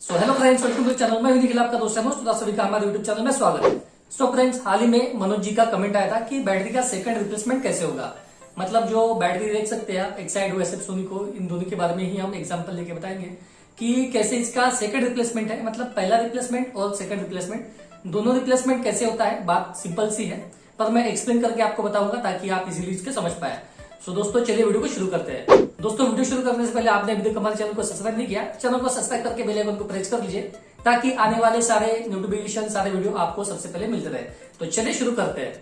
Hello friends, welcome to channel. मैं निखिल, आपका दोस्त है तो सभी का हमारे यूट्यूब चैनल में स्वागत है। फ्रेंड्स, हाल ही में मनोज जी का कमेंट आया था कि बैटरी का सेकंड रिप्लेसमेंट कैसे होगा। मतलब जो बैटरी देख सकते हैं आप, एक्साइड हो, एसएफ सोनी को, इन दोनों के बारे में ही हम एग्जांपल लेके बताएंगे कि कैसे इसका सेकंड रिप्लेसमेंट है। मतलब पहला रिप्लेसमेंट और सेकंड रिप्लेसमेंट, दोनों रिप्लेसमेंट कैसे होता है। बात सिंपल सी है, पर मैं एक्सप्लेन करके आपको बताऊंगा ताकि आप इजीली इसके समझ पाए। दोस्तों चलिए वीडियो को शुरू करते हैं। दोस्तों वीडियो शुरू करने से पहले आपने अभी तक हमारे चैनल को सब्सक्राइब नहीं किया, चैनल को सब्सक्राइब करके बेल आइकन को प्रेस कर लीजिए ताकि आने वाले सारे नोटिफिकेशन, सारे वीडियो आपको सबसे पहले मिलते रहे। तो चलिए शुरू करते हैं।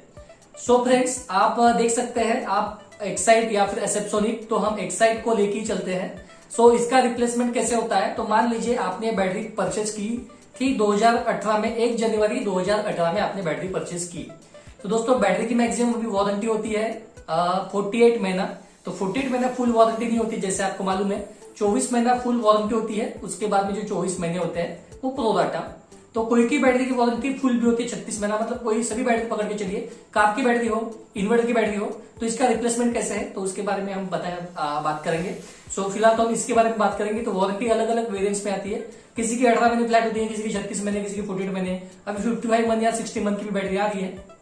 फ्रेंड्स, आप देख सकते हैं, आप एक्साइड या फिर एसएफ सोनिक, तो हम एक्साइड को लेके ही चलते हैं। इसका रिप्लेसमेंट कैसे होता है। तो मान लीजिए आपने बैटरी परचेज की थी 2018 में, 1 जनवरी 2018 में आपने बैटरी परचेज की। तो दोस्तों बैटरी की मैक्सिमम वारंटी होती है 48 महीना। तो 48 महीना फुल वारंटी नहीं होती, जैसे आपको मालूम है 24 महीना फुल वारंटी होती है। उसके बाद में जो 24 महीने होते हैं वो प्रो डाटा। तो कोई की बैटरी की वारंटी फुल भी होती है 36 महीना। मतलब कोई सभी बैटरी पकड़ के चलिए, कार की बैटरी हो, इन्वर्टर की बैटरी हो, तो इसका रिप्लेसमेंट कैसे है तो उसके बारे में हम बात करेंगे। फिलहाल तो हम इसके बारे में बात करेंगे। तो वारंटी अलग अलग वेरिएंट्स में आती है। किसी की 18 महीने फ्लैट होती है, किसी की 36 महीने, किसी की 48 महीने। अभी 55 मंथ या 60 मंथ की भी बैटरी आ रही है।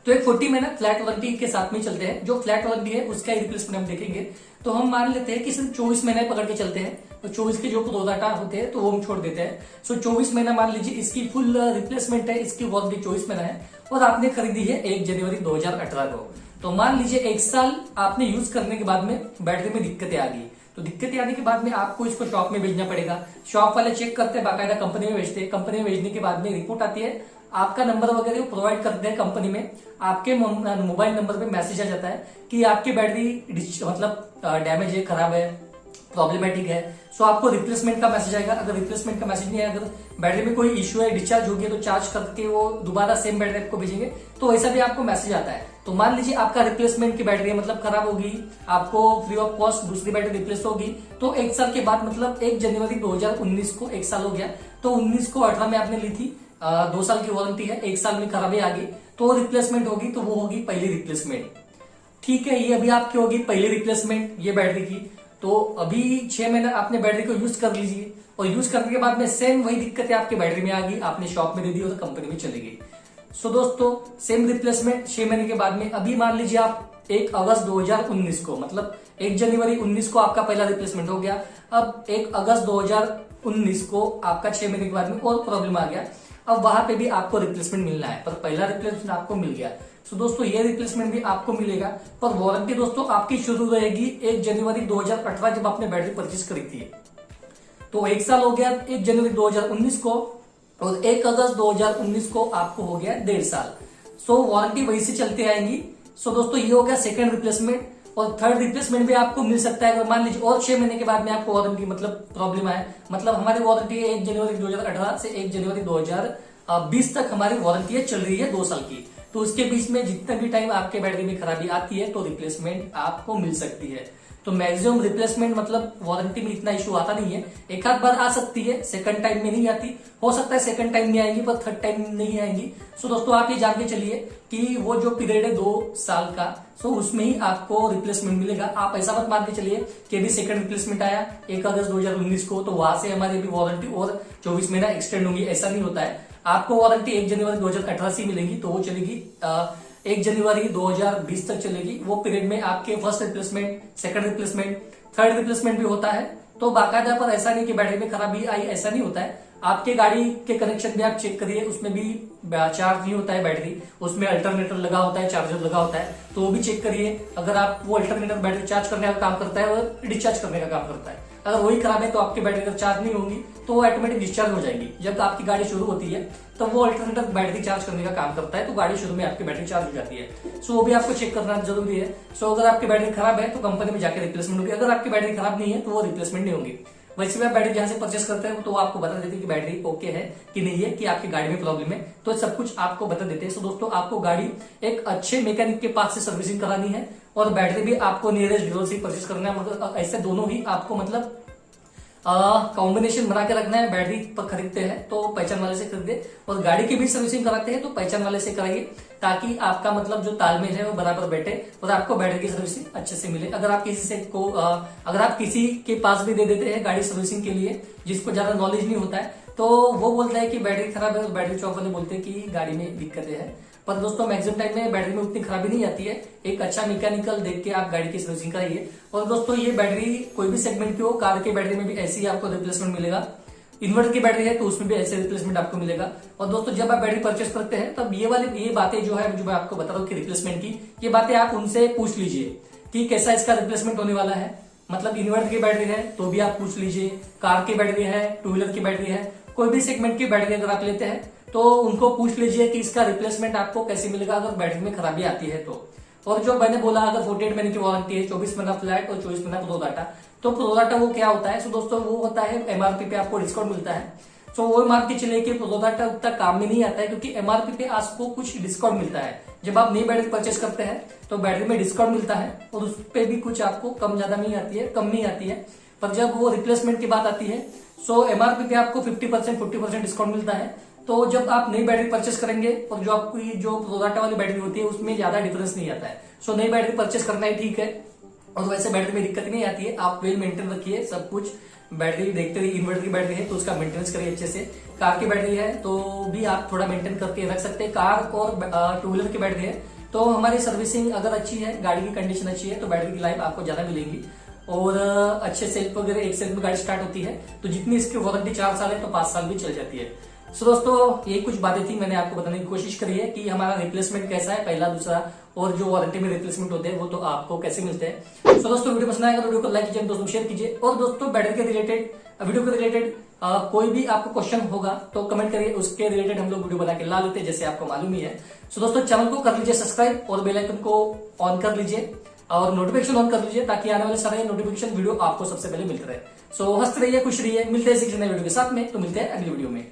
तो एक 40 महीना फ्लैट वारंटी के साथ में चलते हैं। जो फ्लैट वारंटी है उसका रिप्लेसमेंट हम देखेंगे। तो हम मान लेते हैं कि सिर्फ 24 महीने पकड़ के चलते हैं। तो 24 के जो प्रो डाटा होते हैं तो वो हम छोड़ देते हैं। 24 महीना मान लीजिए इसकी फुल रिप्लेसमेंट है, इसकी वारंटी 24 महीना है और आपने खरीदी है 1 जनवरी 2018 को। तो मान लीजिए 1 साल आपने यूज करने के बाद में बैटरी में दिक्कतें आ गई। तो दिक्कतें आने के बाद में आपको इसको शॉप में भेजना पड़ेगा। शॉप वाले चेक करते हैं, बाकायदा कंपनी में भेजते हैं। कंपनी में भेजने के बाद में रिपोर्ट आती है, आपका नंबर वगैरह प्रोवाइड करते हैं कंपनी में। आपके मोबाइल नंबर पे मैसेज आ जाता है कि आपकी बैटरी मतलब डैमेज है, खराब है, प्रॉब्लमेटिक है। आपको रिप्लेसमेंट का मैसेज आएगा। अगर रिप्लेसमेंट का मैसेज नहीं आया, अगर बैटरी में कोई इश्यू है, डिस्चार्ज हो गया, तो चार्ज करके वो दोबारा सेम बैटरी आपको भेजेंगे। तो वैसा भी आपको मैसेज आता है। तो मान लीजिए आपका रिप्लेसमेंट की बैटरी मतलब खराब होगी, आपको फ्री ऑफ कॉस्ट दूसरी बैटरी रिप्लेस होगी। तो 1 साल के बाद, मतलब 1 जनवरी 2019 को 1 साल हो गया। तो 19 को 18 में आपने ली थी, 2 साल की वारंटी है, 1 साल में खराबी आ गई तो रिप्लेसमेंट होगी। तो वो होगी पहली रिप्लेसमेंट। ठीक है, ये अभी आपकी होगी पहली रिप्लेसमेंट ये बैटरी की। तो अभी 6 महीने आपने बैटरी को यूज कर लीजिए और यूज करने के बाद में सेम वही दिक्कतें आपकी बैटरी में आ गई, आपने शॉप में दे दी और कंपनी में चली गई। दोस्तों सेम रिप्लेसमेंट 6 महीने के बाद में, अभी मान लीजिए आप 1 अगस्त 2019 को, मतलब 1 जनवरी 19 को आपका पहला रिप्लेसमेंट हो गया। अब 1 अगस्त 2019 को आपका 6 महीने के बाद में और प्रॉब्लम आ गया। अब वहां पे भी आपको रिप्लेसमेंट मिलना है, पर पहला रिप्लेसमेंट आपको मिल गया। दोस्तों ये रिप्लेसमेंट भी आपको मिलेगा, पर वारंटी दोस्तों आपकी शुरू रहेगी 1 जनवरी 2018 जब आपने बैटरी परचेज करी थी। तो 1 साल हो गया 1 जनवरी 2019 को, और 1 अगस्त 2019 को आपको हो गया 1.5 साल। वारंटी वही से चलते आएंगी। दोस्तों ये हो गया सेकंड रिप्लेसमेंट। और थर्ड रिप्लेसमेंट भी आपको मिल सकता है अगर मान लीजिए और 6 महीने के बाद में आपको वारंटी मतलब प्रॉब्लम आए। मतलब हमारी वारंटी है 1 जनवरी 2018 से 1 जनवरी 2020 तक हमारी वारंटी चल रही है 2 साल की। तो उसके बीच में जितना भी टाइम आपके बैटरी में खराबी आती है तो रिप्लेसमेंट आपको मिल सकती है। तो मैक्सिमम रिप्लेसमेंट मतलब वारंटी में इतना इशू आता नहीं है। एक आध बार आ सकती है, सेकंड टाइम में नहीं आती। हो सकता है सेकंड टाइम में आएंगी पर थर्ड टाइम नहीं आएंगी। दोस्तों आप ये जान के चलिए कि वो जो पीरियड है 2 साल का, उसमें ही आपको रिप्लेसमेंट मिलेगा। आप ऐसा मत मान के चलिए कि अभी सेकंड रिप्लेसमेंट आया 1 अगस्त 2019 को, तो वहां से हमारी अभी वारंटी और 24 महीना एक्सटेंड होगी, ऐसा नहीं होता है। आपको वारंटी 1 जनवरी 2018 से मिलेगी, तो वो चलेगी 1 जनवरी 2020 तक चलेगी। वो पीरियड में आपके first replacement, second replacement, third replacement भी होता है। तो बाकायदा पर ऐसा नहीं कि बैटरी में खराबी आई, ऐसा नहीं होता है। आपके गाड़ी के कनेक्शन भी आप चेक करिए, उसमें भी चार्ज नहीं होता है बैटरी, उसमें अल्टरनेटर लगा होता है, चार्जर लगा होता है, तो वो भी चेक करिए। अगर आप वो अल्टरनेटर बैटरी चार्ज करने का काम करता है और डिस्चार्ज करने का काम करता है, अगर वही खराब है तो आपकी बैटरी अगर चार्ज नहीं होगी तो वो ऑटोमेटिक डिस्चार्ज हो जाएगी। जब आपकी गाड़ी शुरू होती है तो वो अल्टरनेटर बैटरी चार्ज करने का काम करता है, तो गाड़ी शुरू में आपकी बैटरी चार्ज हो जाती है। वो भी आपको चेक करना जरूरी है। अगर आपकी बैटरी खराब है तो कंपनी में जाकर रिप्लेसमेंट होगी। अगर आपकी बैटरी खराब नहीं है तो वो रिप्लेसमेंट नहीं होगी। वैसे भी आप बैटरी जहां से परचेस करते हैं तो आपको बता देते हैं कि बैटरी ओके है कि नहीं है, कि आपकी गाड़ी में प्रॉब्लम है, तो सब कुछ आपको बता देते हैं। दोस्तों आपको गाड़ी एक अच्छे मैकेनिक के पास से सर्विसिंग करानी है और बैटरी भी आपको नियरेस्ट डीलर से परचेस करना है। मगर ऐसे दोनों ही आपको मतलब कॉम्बिनेशन बना के रखना है। बैटरी पर खरीदते हैं तो पहचान वाले से खरीदे, और गाड़ी की भी सर्विसिंग कराते हैं तो पहचान वाले से कराइए, ताकि आपका मतलब जो तालमेल है वो बराबर बैठे और आपको बैटरी की सर्विसिंग अच्छे से मिले। अगर आप किसी के पास भी दे देते हैं गाड़ी सर्विसिंग के लिए, जिसको ज्यादा नॉलेज नहीं होता है, तो वो बोलता है कि बैटरी खराब है, और बैटरी शॉप वाले बोलते हैं कि गाड़ी में दिक्कतें हैं। पर दोस्तों मैक्सिमम टाइम में बैटरी में उतनी खराबी नहीं आती है। एक अच्छा मैकेनिकल देख के आप गाड़ी की सर्विसिंग कराइए। और दोस्तों ये बैटरी कोई भी सेगमेंट की हो, कार की बैटरी में भी ऐसी ही आपको रिप्लेसमेंट मिलेगा। इन्वर्टर की बैटरी है तो उसमें भी ऐसे रिप्लेसमेंट आपको मिलेगा। और दोस्तों जब आप बैटरी परचेस करते हैं तब ये बातें जो है, जो मैं आपको बता रहा हूँ कि रिप्लेसमेंट की, ये बातें आप उनसे पूछ लीजिए कि कैसा इसका रिप्लेसमेंट होने वाला है। मतलब इन्वर्टर की बैटरी है तो भी आप पूछ लीजिए, कार की बैटरी है, टू व्हीलर की बैटरी है, कोई भी सेगमेंट की बैटरी अगर आप लेते हैं तो उनको पूछ लीजिए कि इसका रिप्लेसमेंट आपको कैसे मिलेगा अगर बैटरी में खराबी आती है तो। और जो मैंने बोला, अगर 48 महीने की वारंटी है, 24 महीना फ्लैट और 24 महीना प्रो डाटा। तो प्रो डाटा वो क्या होता है? सो दोस्तों वो होता है एमआरपी पे आपको डिस्काउंट मिलता है। सो वो मान के चलिए कि प्रो डाटा उतना काम में नहीं आता है, क्योंकि एमआरपी पे आपको कुछ डिस्काउंट मिलता है। जब आप नई बैटरी परचेस करते हैं तो बैटरी में डिस्काउंट मिलता है, और उस पर भी कुछ आपको कम ज्यादा नहीं आती है, कम नहीं आती है। पर जब वो रिप्लेसमेंट की बात आती है, सो एमआरपी पे आपको 50% डिस्काउंट मिलता है। तो जब आप नई बैटरी परचेस करेंगे और जो आपकी जो प्रो डाटा वाली बैटरी होती है उसमें ज्यादा डिफरेंस नहीं आता है। सो नई बैटरी परचेस करना ही ठीक है, और वैसे बैटरी में दिक्कत नहीं आती है। आप वेल मेंटेन रखिए सब कुछ, बैटरी देखते रहिए। इन्वर्टर की बैटरी है तो उसका मेंटेनेंस करिए अच्छे से। कार की बैटरी है तो भी आप थोड़ा मेंटेन करके रख सकते हैं। कार और टू व्हीलर की बैटरी है तो हमारी सर्विसिंग अगर अच्छी है, गाड़ी की कंडीशन अच्छी है, तो बैटरी की लाइफ आपको ज्यादा मिलेगी। और अच्छे सेल्फ वगैरह, एक सेल्फ में गाड़ी स्टार्ट होती है तो जितनी इसकी वारंटी 4 साल है तो 5 साल भी चल जाती है। सो दोस्तों ये कुछ बातें थी, मैंने आपको बताने की कोशिश करी है कि हमारा रिप्लेसमेंट कैसा है, पहला, दूसरा, और जो वारंटी में रिप्लेसमेंट होते हैं वो तो आपको कैसे मिलते हैं। सो दोस्तों वीडियो पसंद आएगा तो वीडियो को लाइक कीजिए, दोस्तों शेयर कीजिए। और दोस्तों बैटरी के रिलेटेड, वीडियो के रिलेटेड कोई भी आपको क्वेश्चन होगा तो कमेंट करिए, उसके रिलेटेड हम लोग वीडियो बना के ला लेते हैं, जैसे आपको मालूम ही है। सो दोस्तों चैनल को कर लीजिए सब्सक्राइब और बेल आइकन को ऑन कर लीजिए और नोटिफिकेशन ऑन कर लीजिए, ताकि आने वाले सारे नोटिफिकेशन वीडियो आपको सबसे पहले मिलते रहे। सो हंसते रहिए, खुश रहिए, मिलते हैं किसी नए वीडियो के साथ में। तो मिलते हैं अगली वीडियो में।